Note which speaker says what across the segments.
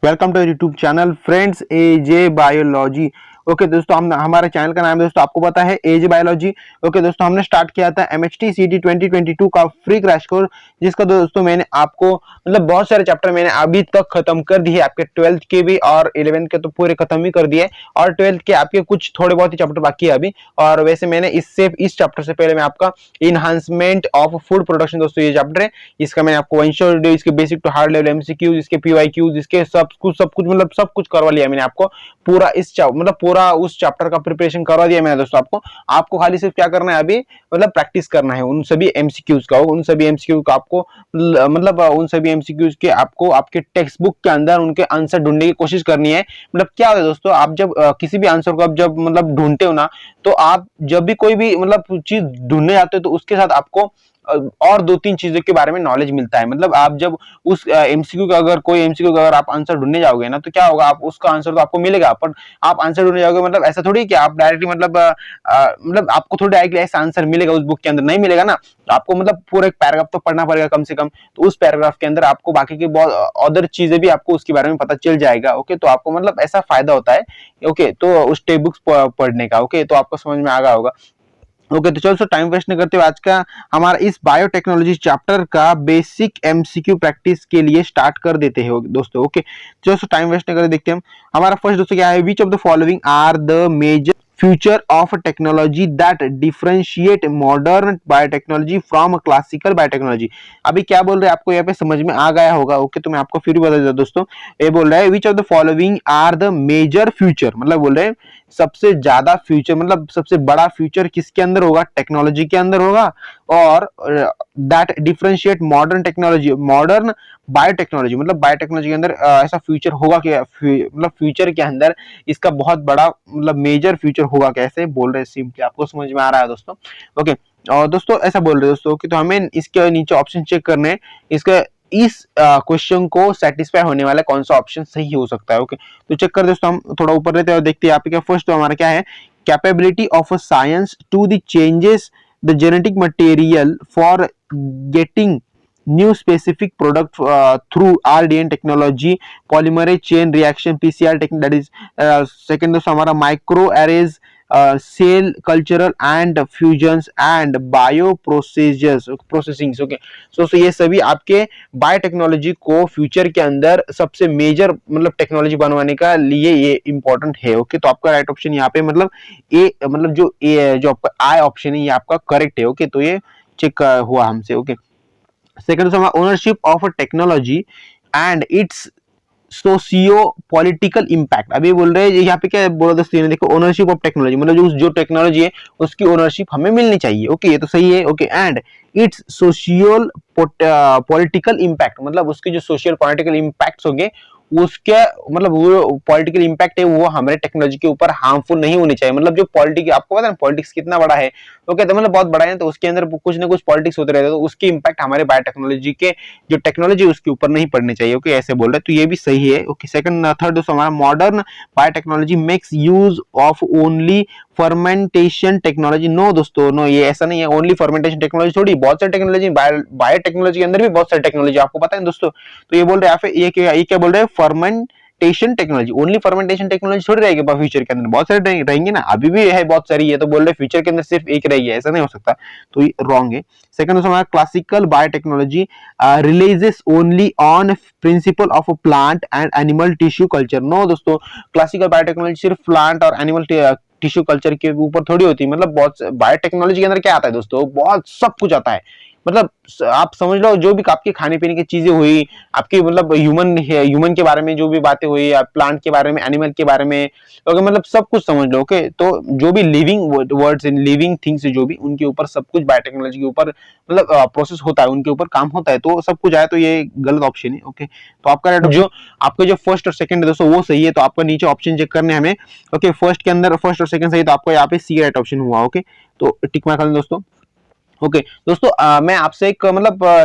Speaker 1: Welcome to YouTube channel friends AJ biology. Okay दोस्तों, हम हमारे चैनल का नाम है दोस्तों, आपको पता है एजे बायोलॉजी। ओके दोस्तों, हमने स्टार्ट किया था एमएचटी सीटी 2022 का फ्री क्रैश कोर्स, जिसका दोस्तों मैंने आपको बहुत सारे चैप्टर मैंने अभी तक खत्म कर दिए। आपके 12th के भी और 11th के तो पूरे खत्म ही कर दिए, और 12th के आपके कुछ थोड़े बहुत ही चैप्टर बाकी है अभी। और वैसे मैंने इस चैप्टर से पहले मैं आपका इनहांसमेंट ऑफ फूड प्रोडक्शन दोस्तों ये चैप्टर है, इसका मैंने आपको वन शॉट वीडियो, इसके basic to hard level MCQs, इसके पीवाईक्यूज, इसके सब कुछ सब कुछ करवा लिया मैंने आपको। पूरा पूरा उस चैप्टर का प्रिपरेशन करवा दिया मैंने दोस्तों आपको खाली सिर्फ क्या करना है अभी, प्रैक्टिस करना है उन सभी एमसीक्यूज का। उन सभी एमसीक्यू का आपको उन सभी एमसीक्यूज के आपको आपके टेक्स्ट बुक के अंदर उनके आंसर ढूंढने की कोशिश करनी है। क्या होता है दोस्तों, आप जब किसी भी आंसर को आप जब ढूंढते हो ना, तो आप जब भी कोई भी चीज ढूंढने जाते हो तो उसके साथ आपको और दो तीन चीजों के बारे में नॉलेज मिलता है। आप जब उस एमसीक्यू का कोई एमसीक्यू का अगर आप आंसर ढूंढने जाओगे ना, तो क्या होगा, आप उसका आंसर तो आपको मिलेगा, पर आप आंसर ढूंढने जाओगे ऐसा थोड़ी कि आप डायरेक्टली आपको थोड़ी डायरेक्टली ऐसा आंसर मिलेगा उस बुक के अंदर, नहीं मिलेगा ना। आपको पूरा एक पैराग्राफ तो पढ़ना पड़ेगा कम से कम, तो उस पैराग्राफ के अंदर आपको बाकी की बहुत अदर चीजें भी आपको उसके बारे में पता चल जाएगा। ओके, तो आपको ऐसा फायदा होता है। ओके, तो उस टेक्स्ट बुक्स पढ़ने का। ओके, तो आपको समझ में आ गया होगा। ओके, तो चलो टाइम वेस्ट नहीं करते हुए आज का हमारा इस बायोटेक्नोलॉजी चैप्टर का बेसिक एमसीक्यू प्रैक्टिस के लिए स्टार्ट कर देते हैं दोस्तों। ओके, चलो टाइम वेस्ट नहीं करते, देखते हैं हम। हमारा फर्स्ट दोस्तों क्या है, which of the following are the major future of technology that differentiate modern biotechnology from classical biotechnology। अभी क्या बोल रहे हैं, आपको यहाँ पे समझ में आ गया होगा। ओके, तो मैं आपको फिर भी बता देता दोस्तों। ये बोल रहा है which of the following are the major future, बोल रहे हैं सबसे ज्यादा फ्यूचर, सबसे बड़ा फ्यूचर किसके अंदर होगा, टेक्नोलॉजी के अंदर होगा। और that differentiate modern technology, modern biotechnology, biotechnology के अंदर ऐसा फ्यूचर होगा क्या, फ्यूचर के अंदर इसका बहुत बड़ा मेजर फ्यूचर होगा। कैसे बोल रहे हैं, सिंपली आपको समझ में आ रहा है दोस्तों। ओके, और दोस्तों ऐसा बोल रहे हैं दोस्तों कि तो हमें इसके नीचे ऑप्शन चेक करने हैं, इसका इस क्वेश्चन को सेटिस्फाई होने वाला कौन सा ऑप्शन सही हो सकता है। ओके, तो चेक कर दोस्तों, हम थोड़ा ऊपर रहते हैं और देखते हैं यहाँ पे क्या। फर्स्ट तो हमारा क्या है, capability of a science to the changes the genetic material for getting new specific product through RDN technology, polymerase chain reaction PCR technique, that is second दोस्तों हमारा micro arrays, cell cultural and fusions and bio processing. Okay, so ये सभी आपके biotechnology को future के अंदर सबसे major technology बनवाने का लिए ये इंपॉर्टेंट है। ओके, तो आपका राइट ऑप्शन यहाँ पे ए जो आपका आई ऑप्शन है ये आपका करेक्ट है। ओके, तो ये चेक हुआ हमसे। Okay, second ownership of technology and it's socio political impact. अभी बोल रहे हैं यहाँ पे क्या बोला दोस्तों, देखो ओनरशिप ऑफ टेक्नोलॉजी, जो टेक्नोलॉजी है उसकी ओनरशिप हमें मिलनी चाहिए। ओके, ये तो सही है। Okay, and it's social political impact, उसके जो सोशल पॉलिटिकल इम्पैक्ट होंगे उसके वो पॉलिटिकल इम्पैक्ट है वो हमारे टेक्नोलॉजी के ऊपर हार्मफुल नहीं होनी चाहिए। जो पॉलिटिक्स, आपको पता है पॉलिटिक्स कितना बड़ा है। ओके, तो बहुत बड़ा है, तो उसके अंदर कुछ ना कुछ पॉलिटिक्स होते रहते हैं, तो उसकी इम्पैक्ट हमारे बायोटेक्नोलॉजी के जो टेक्नोलॉजी उसके ऊपर नहीं पड़नी चाहिए। ओके, ऐसे बोल रहे हैं, तो ये भी सही है। ओके, सेकंड थर्ड दोस्तों हमारा modern biotechnology makes use of only fermentation technology. No दोस्तों, नो, ये ऐसा नहीं है। ओनली फर्मेंटेशन टेक्नोलॉजी थोड़ी, बहुत सारी टेक्नोलॉजी, बायोटेक्नोलॉजी के अंदर भी बहुत सारी टेक्नोलॉजी आपको पता है दोस्तों। तो ये बोल रहे हैं ये क्या बोल रहे हैं, fermentation technology, only fermentation technology थोड़ी रहेगी फ्यूचर के अंदर, बहुत सारे रहेंगे ना, अभी भी है बहुत सारी है, तो बोल रहे फ्यूचर के अंदर सिर्फ एक रहेगी, ऐसा नहीं हो सकता, तो ये रॉन्ग है। सेकंड दोस्तों हमारा classical biotechnology releases only on principle of plant and animal tissue culture. No दोस्तों, क्लासिकल बायोटेक्नोलॉजी सिर्फ प्लांट और एनिमल टिश्यू कल्चर के ऊपर थोड़ी होती है। बहुत बायोटेक्नोलॉजी के अंदर क्या आता है दोस्तों, बहुत सब कुछ आता है। आप समझ लो, जो भी आपके खाने पीने की चीजें हुई, आपकी ह्यूमन के बारे में जो भी बातें हुई, प्लांट के बारे में, एनिमल के बारे में, ओके, सब कुछ समझ लो। ओके, तो जो भी living words in living things जो भी, उनके ऊपर सब कुछ बायोटेक्नोलॉजी के ऊपर प्रोसेस होता है, उनके ऊपर काम होता है, तो सब कुछ आए, तो ये गलत ऑप्शन है। ओके, तो आपका जो फर्स्ट और सेकंड है दोस्तों वो सही है, तो आपको नीचे ऑप्शन चेक करने हमें। ओके, फर्स्ट के अंदर फर्स्ट और सेकंड सही, तो आपको यहाँ पे सी राइट ऑप्शन हुआ। ओके, तो टिक मार्क कर लें दोस्तों। ओके दोस्तों, मैं आपसे एक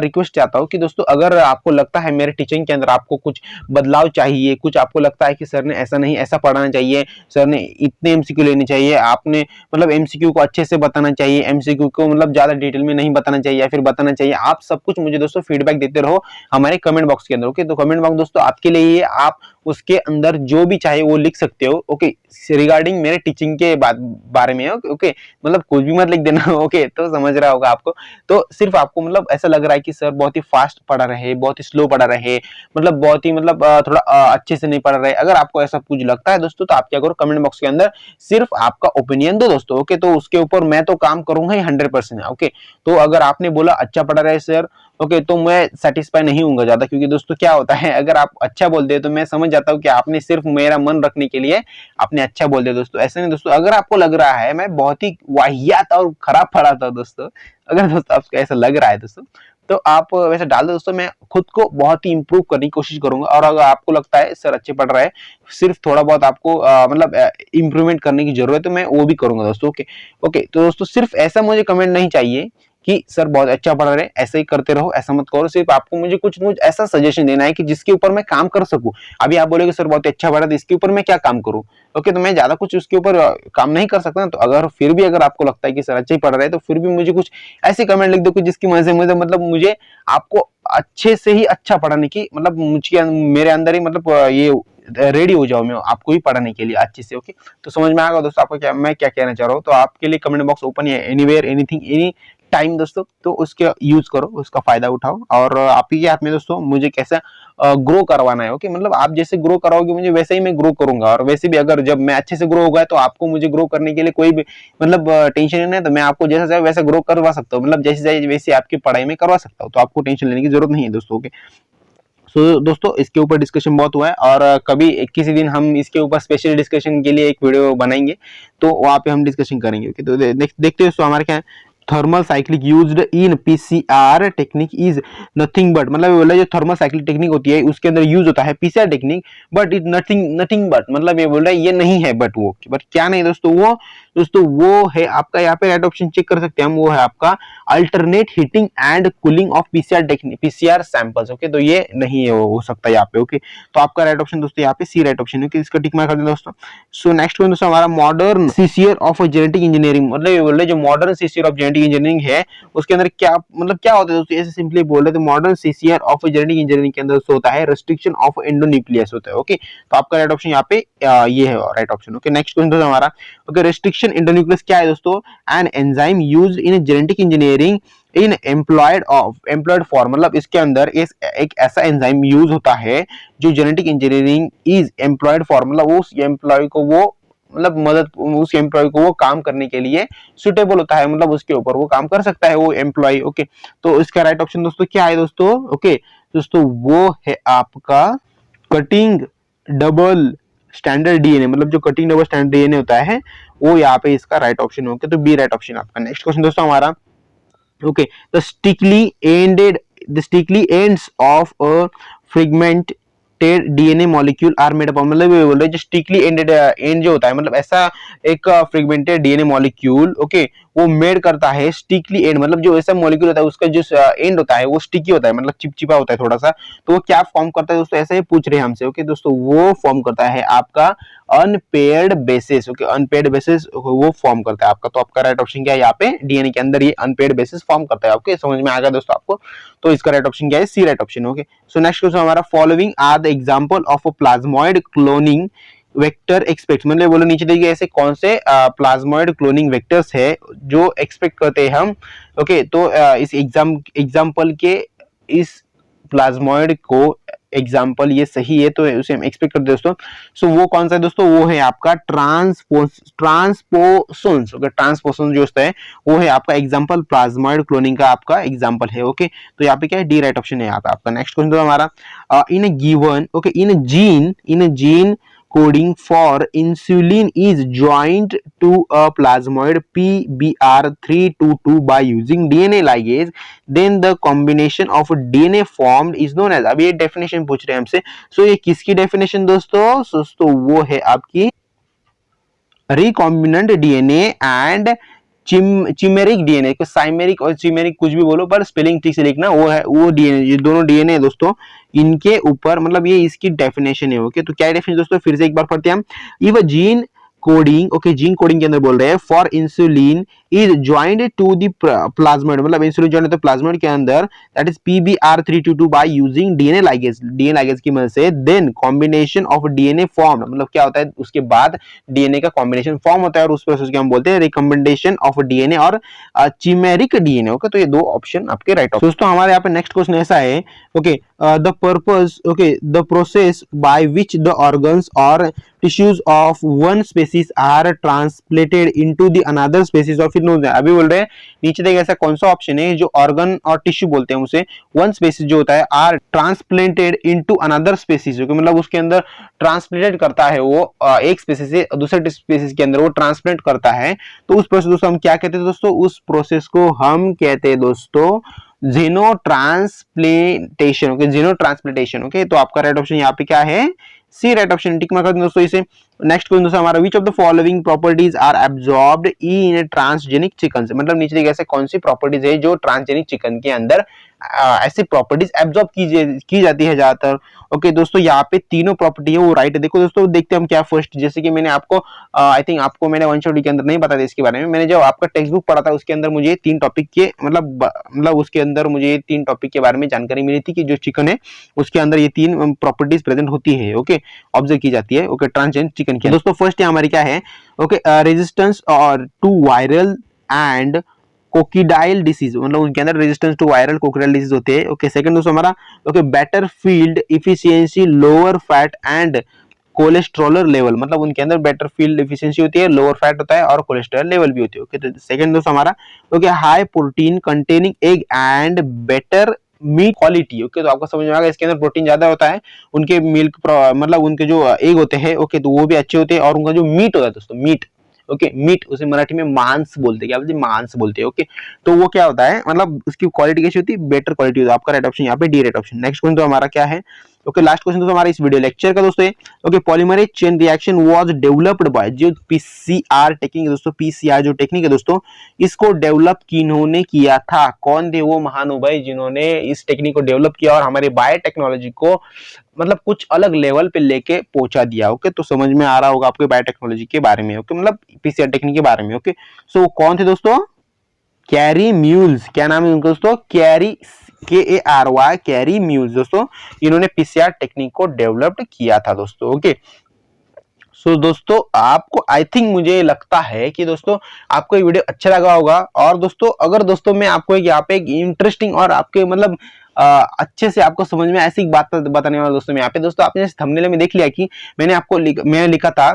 Speaker 1: रिक्वेस्ट चाहता हूँ कि दोस्तों, अगर आपको लगता है मेरे टीचिंग के अंदर आपको कुछ बदलाव चाहिए, कुछ आपको लगता है कि सर ने ऐसा नहीं ऐसा पढ़ाना चाहिए, सर ने इतने एमसीक्यू लेने चाहिए, आपने एमसीक्यू को अच्छे से बताना चाहिए, एमसीक्यू को ज्यादा डिटेल में नहीं बताना चाहिए या फिर बताना चाहिए, आप सब कुछ मुझे दोस्तों फीडबैक देते रहो हमारे कमेंट बॉक्स के अंदर। ओके, तो कमेंट बॉक्स दोस्तों आपके लिए, आप उसके अंदर जो भी चाहे वो लिख सकते हो, ओके, रिगार्डिंग मेरे टीचिंग के बारे में, ओके, मतलब कुछ भी मत लिख देना, ओके, तो समझ रहा होगा आपको। तो सिर्फ आपको मतलब ऐसा लग रहा है कि सर बहुत ही फास्ट पढ़ा रहे, बहुत ही स्लो पढ़ा रहे, मतलब बहुत ही मतलब थोड़ा अच्छे से नहीं पढ़ रहे, अगर आपको ऐसा कुछ लगता है दोस्तों, तो आप क्या करो, कमेंट बॉक्स के अंदर सिर्फ आपका ओपिनियन दो दोस्तों, ओके, तो उसके ऊपर मैं तो काम करूंगा ही 100%, ओके। तो अगर आपने बोला अच्छा पढ़ा रहे सर, ओके, तो मैं सेटिस्फाई नहीं हूँ ज्यादा, क्योंकि दोस्तों क्या होता है, अगर आप अच्छा बोलते हैं तो मैं समझ जाता हूँ कि आपने सिर्फ मेरा मन रखने के लिए आपने अच्छा बोल दिया दोस्तों, ऐसे नहीं दोस्तों। अगर आपको लग रहा है मैं बहुत ही वाहियात और खराब पढ़ाता हूँ दोस्तों, अगर दोस्तों आपको ऐसा लग रहा है दोस्तों, तो आप वैसे डाल दो दोस्तों, मैं खुद को बहुत ही इंप्रूव करने की कोशिश करूंगा। और अगर आपको लगता है सर अच्छे पढ़ रहा है, सिर्फ थोड़ा बहुत आपको मतलब इंप्रूवमेंट करने की जरूरत है, मैं वो भी करूंगा दोस्तों, ओके। ओके, तो दोस्तों सिर्फ ऐसा मुझे कमेंट नहीं चाहिए कि सर बहुत अच्छा पढ़ रहे हैं, ऐसे ही करते रहो, ऐसा मत करो, सिर्फ आपको मुझे कुछ ऐसा सजेशन देना है कि जिसके ऊपर मैं काम कर सकूं। अभी आप बोलोगे सर बहुत अच्छा पढ़ा है, तो इसके ऊपर मैं क्या काम करूं, ओके, तो मैं ज्यादा कुछ उसके ऊपर काम नहीं कर सकता ना। तो अगर फिर भी अगर आपको लगता है कि सर अच्छा ही पढ़ रहे हैं, तो फिर भी मुझे कुछ ऐसे कमेंट लिख दो कि जिसकी वजह से मुझे मतलब मुझे आपको अच्छे से ही अच्छा पढ़ाने की मतलब मुझे मेरे अंदर ही मतलब ये रेडी हो जाओ मैं आपको ही पढ़ाने के लिए अच्छे से, ओके। तो समझ में आएगा दोस्तों आपको क्या मैं क्या कहना चाह रहा हूँ। तो आपके लिए कमेंट बॉक्स ओपन है, एनीवेयर एनीथिंग एनी टाइम दोस्तों, तो उसके यूज करो, उसका फायदा उठाओ, और आप ही के हाथ में दोस्तों मुझे कैसा ग्रो करवाना है, ओके। मतलब आप जैसे ग्रो कराओगे मुझे वैसे ही मैं ग्रो करूंगा, और वैसे भी अगर जब मैं अच्छे से ग्रो होगा तो आपको मुझे ग्रो करने के लिए कोई भी मतलब टेंशन नहीं है, तो मैं आपको जैसा चाहे वैसा ग्रो करवा सकता हूँ, मतलब जैसे चाहे वैसे आपकी पढ़ाई में करवा सकता हूँ, तो आपको टेंशन लेने की जरूरत नहीं है दोस्तों, ओके। सो दोस्तों इसके ऊपर डिस्कशन बहुत हुआ है, और कभी किसी दिन हम इसके ऊपर स्पेशल डिस्कशन के लिए एक वीडियो बनाएंगे, तो वहां पे हम डिस्कशन करेंगे, ओके। तो देखते हैं दोस्तों हमारे क्या है, thermal cyclic used in PCR technique is nothing but, मतलब ये बोला जो थर्मल साइक्लिक टेक्निक होती है उसके अंदर यूज होता है PCR technique, but it nothing nothing but, मतलब ये बोल रहा है ये नहीं है, बट वो, बट क्या नहीं दोस्तों, वो है आपका, यहाँ पे राइट ऑप्शन चेक कर सकते हैं हम, वो है आपका alternate heating and cooling of PCR technique, PCR samples, okay. तो ये नहीं है, हो सकता है यहाँ पे, ओके। तो आपका राइट ऑप्शन दोस्तों यहाँ पे सी राइट ऑप्शन है, इसका टिक मार्क कर दें दोस्तों। सो नेक्स्ट क्वेश्चन दोस्तों हमारा, मॉडर्न सीसीयर ऑफ जेनेटिक इंजीनियरिंग, मतलब ये बोल रहे जो मॉडर्न सीसीयर ऑफ जेनेटिक इंजीनियरिंग है उसके अंदर क्या मतलब क्या होता है दोस्तों, ऐसे सिंपली बोल रहे तो मॉडर्न सीसीयर ऑफ जेनेटिक इंजीनियरिंग के अंदर होता है रिस्ट्रिक्शन ऑफ एंडोन्यूक्लियस होता है, ओके। तो आपका राइट ऑप्शन यहाँ पे ये है right option, okay. Next question दोस्तों हमारा, ओके, रिस्ट्रिक्शन एंडोन्यूक्लियस क्या है दोस्तों, an enzyme used in genetic engineering in employed form, मतलब इसके अंदर एक ऐसा एंजाइम यूज होता है जो genetic engineering is employed for, मतलब उस एम्प्लॉय को वो मतलब मदद, उस एम्प्लॉय को वो काम करने के लिए सुटेबल होता है, मतलब उसके ऊपर वो काम कर सकता है वो एम्प्लॉय, ओके। तो इसका राइट ऑप्शन दोस्तों क्या है दोस्तों, ओके दोस्तों, वो है आपका कटिंग डबल स्टैंडर्ड डीएनए, मतलब जो कटिंग डबल स्टैंडर्ड डीएनए होता है वो यहाँ पे इसका राइट ऑप्शन, ओके। तो बी राइट ऑप्शन आपका। नेक्स्ट क्वेश्चन दोस्तों हमारा, okay, the stickly ends of a fragmented DNA molecule are made up, मतलब ये बोल रहे जो स्टिकली एंडेड एंड जो होता है, मतलब ऐसा एक फ्रेगमेंटेड डीएनए मॉलिक्यूल, ओके, वो मेड करता है स्टिकली एंड, मतलब जो ऐसा मॉलिक्यूल होता है उसका जो एंड होता है वो स्टिकी होता है, मतलब चिपचिपा होता है थोड़ा सा, तो वो क्या फॉर्म करता है दोस्तों, ऐसा ही पूछ रहे हैं हमसे, ओके दोस्तों, वो फॉर्म करता है आपका unpaired basis, okay, unpaired basis वो फॉर्म करता है आपका। तो आपका राइट ऑप्शन क्या है यहाँ पे, डीएनए के अंदर ये अनपेयर्ड बेसिस फॉर्म करता है, ओके, समझ में आ गया दोस्तों आपको। तो इसका राइट ऑप्शन क्या है, C right option, okay. So next question हमारा, following are the example of a plasmid cloning vector expect, मतलब बोलो नीचे देखिए ऐसे कौन से प्लाज्मॉइड क्लोनिंग वेक्टर्स है जो एक्सपेक्ट करते हैं हम, ओके। तो इस एग्जाम्पल के इस प्लाज्मॉइड को एग्जाम्पल ये सही है तो उसे हम एक्सपेक्ट करते हैं दोस्तों। सो वो कौन सा है दोस्तों, वो है आपका ट्रांसपोसोन्स, ओके, ट्रांसपोसोन जो होता है वो है आपका एग्जाम्पल, प्लाज्मॉइड क्लोनिंग का आपका एग्जाम्पल है, ओके। तो यहाँ पे क्या है, डी राइट ऑप्शन है यहाँ पे आपका। नेक्स्ट क्वेश्चन तो हमारा, in a given, okay, in a gene coding for insulin is joined to a plasmid PBR322 by using DNA ligase, then the combination of DNA formed is known as, अब ये definition पूछ रहे हैं हमसे, सो ये किसकी डेफिनेशन दोस्तों वो है आपकी रिकॉम्बिनेंट डीएनए एंड चिमेरिक डीएनए, को साइमेरिक और चिमेरिक कुछ भी बोलो पर स्पेलिंग ठीक से लिखना, वो है वो डीएनए, ये दोनों डीएनए है दोस्तों, इनके ऊपर मतलब ये इसकी डेफिनेशन है, ओके। तो क्या डेफिनेशन दोस्तों, फिर से एक बार पढ़ते हैं हम, if gene coding, okay, gene coding के अंदर बोल रहे हैं for insulin is joined to the plasmid, मतलब इंसुलिन ज्वाइंड होता है प्लाज्मिड के अंदर, that is PBR322 by using DNA ligase की मदद से, then combination of DNA form, मतलब क्या होता है उसके बाद डीएनए का कॉम्बिनेशन फॉर्म होता है और उस प्रोसेस को हम बोलते हैं रिकमेंडेशन ऑफ डीएनए और चिमेरिक डीएनए। ओके, तो ये दो ऑप्शन आपके राइट ऑप्शन। दोस्तों हमारे यहाँ पे नेक्स्ट क्वेश्चन ऐसा है, okay, the purpose, okay, the process by which the organs और tissues of one species are transplanted into the another species of, अभी बोल रहे हैं नीचे देखिए ऐसा कौन सा ऑप्शन है जो ऑर्गन और टिश्यू बोलते हैं उसे, वन स्पेसीज जो होता है are transplanted into another species, मतलब उसके अंदर ट्रांसप्लेटेड करता है वो एक स्पेसीज से दूसरे स्पेसीज के अंदर वो ट्रांसप्लेंट करता है, तो उस प्रोसेस दोस्तों हम क्या कहते हैं दोस्तों, उस प्रोसेस को हम कहते हैं दोस्तों जेनो ट्रांसप्लेंटेशन। ओके, जेनो ट्रांसप्लेंटेशन। ओके, तो आपका राइट ऑप्शन यहाँ पे क्या है, सी राइट ऑप्शन, टिक मार कर दोस्तों इसे। नेक्स्ट क्वेश्चन दोस्तों हमारा, which of the following properties are absorbed in transgenic chicken, मतलब नीचे देखिए ऐसे कौन सी प्रॉपर्टीज है जो ट्रांसजेनिक चिकन के अंदर ऐसी प्रॉपर्टीज एब्जॉर्ब की जाती है ज्यादातर। ओके दोस्तों, यहाँ पे तीनों प्रॉपर्टी है वो राइट है। देखो दोस्तों, देखते हैं हम क्या फर्स्ट, जैसे कि मैंने आपको आई थिंक आपको मैंने वन शॉट के अंदर नहीं बताया इसके बारे में, मैंने जो आपका टेक्स्ट बुक पढ़ा था उसके अंदर मुझे तीन टॉपिक के मतलब उसके अंदर मुझे तीन टॉपिक के बारे में जानकारी मिली थी कि जो चिकन है उसके अंदर ये तीन प्रॉपर्टीज प्रेजेंट होती है। ओके, ऑब्जर्व की जाती है। ओके, ट्रांसजेनिक चिकन की दोस्तों फर्स्ट हमारी क्या है, ओके, रेजिस्टेंस और to viral and coccidial disease, मतलब उनके अंदर resistance to viral coccidial disease होते हैं। ओके, सेकंड दोस्तों हमारा, okay, better field efficiency, lower fat and cholesterol level, मतलब उनके अंदर बेटर फील्ड एफिशिएंसी होती है, लोअर फैट होता है और कोलेस्ट्रॉल लेवल भी होती है। ओके, तो सेकंड दोस्तों हमारा, okay, high protein containing egg and better meat quality. Okay, तो आपको समझ में आ गया, इसके अंदर प्रोटीन ज्यादा होता है, उनके मिल्क मतलब उनके जो एग होते हैं, ओके, तो वो भी अच्छे होते हैं, और उनका जो मीट होता है दोस्तों, मीट, ओके, मीट उसे मराठी में मांस बोलते हैं, क्या बोलते हैं, मांस बोलते हैं। ओके, तो वो क्या होता है, मतलब उसकी क्वालिटी कैसी होती है, बेटर क्वालिटी होती है। आपका राइट ऑप्शन यहाँ पे D right option. Next question तो हमारा क्या है, ओके, लास्ट क्वेश्चन तो हमारा इस वीडियो लेक्चर का दोस्तों, okay, polymerase chain reaction was developed by, जो पीसीआर टेक्निक है दोस्तों, पीसीआर जो टेक्निक है दोस्तों, इसको डेवलप किन्होंने किया था, कौन थे वो महानुभाव जिन्होंने इस टेक्निक को डेवलप किया और हमारे बायोटेक्नोलॉजी को मतलब कुछ अलग लेवल पे लेके पहुंचा दिया। ओके, तो समझ में आ रहा होगा आपको बायोटेक्नोलॉजी के बारे में। ओके, मतलब पीसीआर टेक्निक के बारे में। ओके, सो कौन थे दोस्तों, कैरी म्यूल्स, क्या नाम है उनका दोस्तों, कैरी, KARY, कैरी म्यूल्स दोस्तों, इन्होंने पीसीआर टेक्निक को डेवलप्ड किया था दोस्तों। ओके, सो दोस्तों आपको आई थिंक मुझे लगता है कि दोस्तों आपको ये वीडियो अच्छा लगा होगा, और दोस्तों अगर दोस्तों मैं आपको यहाँ पे एक इंटरेस्टिंग और आपके मतलब अच्छे से आपको समझ में ऐसी बात बताने वाला दोस्तों मैं यहाँ पे, दोस्तों आपने थंबनेल में देख लिया कि मैंने लिखा था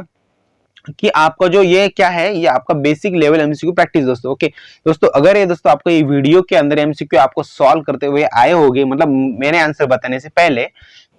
Speaker 1: कि आपका जो ये क्या है, ये आपका बेसिक लेवल एमसीक्यू प्रैक्टिस दोस्तों। ओके दोस्तों, अगर ये दोस्तों आपको ये वीडियो के अंदर एमसीक्यू आपको सॉल्व करते हुए आए होंगे, मतलब मैंने आंसर बताने से पहले,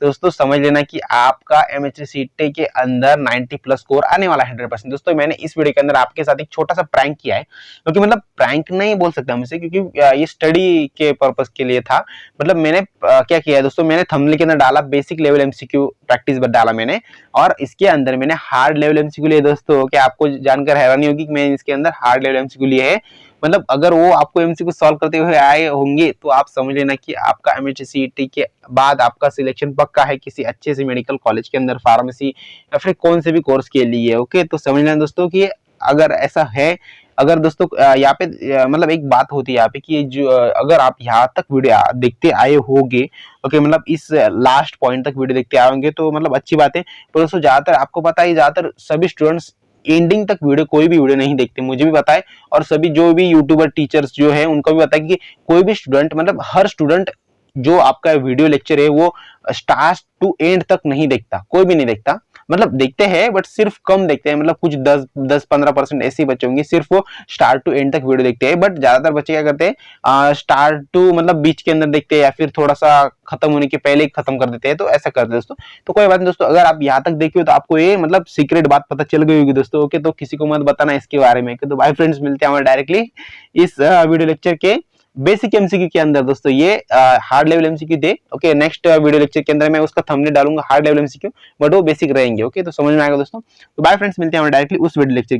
Speaker 1: दोस्तों समझ लेना कि आपका एमएचसीटी के अंदर 90 प्लस स्कोर आने वाला है 100%। दोस्तों मैंने इस वीडियो के अंदर आपके साथ एक छोटा सा प्रैंक किया है, क्योंकि मतलब प्रैंक नहीं बोल सकता हम इसे, क्योंकि ये स्टडी के पर्पस के लिए था। मतलब मैंने क्या किया है दोस्तों, मैंने थंबनेल के अंदर डाला बेसिक लेवल एमसीक्यू प्रैक्टिस डाला मैंने, और इसके अंदर मैंने हार्ड लेवल एमसीक्यू लिए दोस्तों। क्या आपको जानकर हैरानी होगी कि मैंने इसके अंदर हार्ड लेवल एमसीक्यू लिए है, मतलब अगर वो आपको एमसीक्यू सॉल्व करते हुए आए होंगे तो आप समझ लेना कि आपका एमएचसीटी के बाद आपका सिलेक्शन पक्का है किसी अच्छे से मेडिकल कॉलेज के अंदर, फार्मेसी या फिर कौन से भी कोर्स के लिए। ओके, तो समझ लेना दोस्तों कि अगर ऐसा है, अगर दोस्तों यहाँ पे मतलब एक बात होती है यहाँ पे कि जो अगर आप यहाँ तक वीडियो देखते आए होंगे, ओके, मतलब इस लास्ट पॉइंट तक वीडियो देखते आए होंगे तो मतलब अच्छी बात है। पर दोस्तों ज्यादातर आपको पता है, ज्यादातर सभी स्टूडेंट्स एंडिंग तक कोई भी वीडियो नहीं देखते, मुझे भी पता है, और सभी जो भी यूट्यूबर टीचर्स जो है उनको भी पता है कि कोई भी स्टूडेंट, मतलब हर स्टूडेंट जो आपका वीडियो लेक्चर है वो स्टार्ट टू एंड तक नहीं देखता, कोई भी नहीं देखता, मतलब देखते हैं बट सिर्फ कम देखते हैं, मतलब कुछ 10-15% ऐसे बच्चे होंगे सिर्फ वो स्टार्ट टू एंड तक वीडियो देखते हैं। बट ज्यादातर बच्चे क्या करते हैं, स्टार्ट टू मतलब बीच के अंदर देखते हैं या फिर थोड़ा सा खत्म होने के पहले ही खत्म कर देते हैं, तो ऐसा करते हैं दोस्तों। तो कोई बात नहीं दोस्तों, अगर आप यहाँ तक देखिए हो तो आपको ये मतलब सीक्रेट बात पता चल गई होगी दोस्तों। ओके, तो किसी को मत बताना इसके बारे में। तो बाय फ्रेंड्स, मिलते हैं हमारे डायरेक्टली इस वीडियो लेक्चर के बेसिक एमसीक्यू के अंदर दोस्तों। ये हार्ड लेवल एमसीक्यू थे। ओके, नेक्स्ट वीडियो लेक्चर के अंदर मैं उसका थंबनेल डालूंगा हार्ड लेवल एमसीक्यू, बट वो बेसिक रहेंगे। ओके, तो समझ में आएगा दोस्तों। तो बाय फ्रेंड्स, मिलते हैं डायरेक्टली उस वीडियो लेक्चर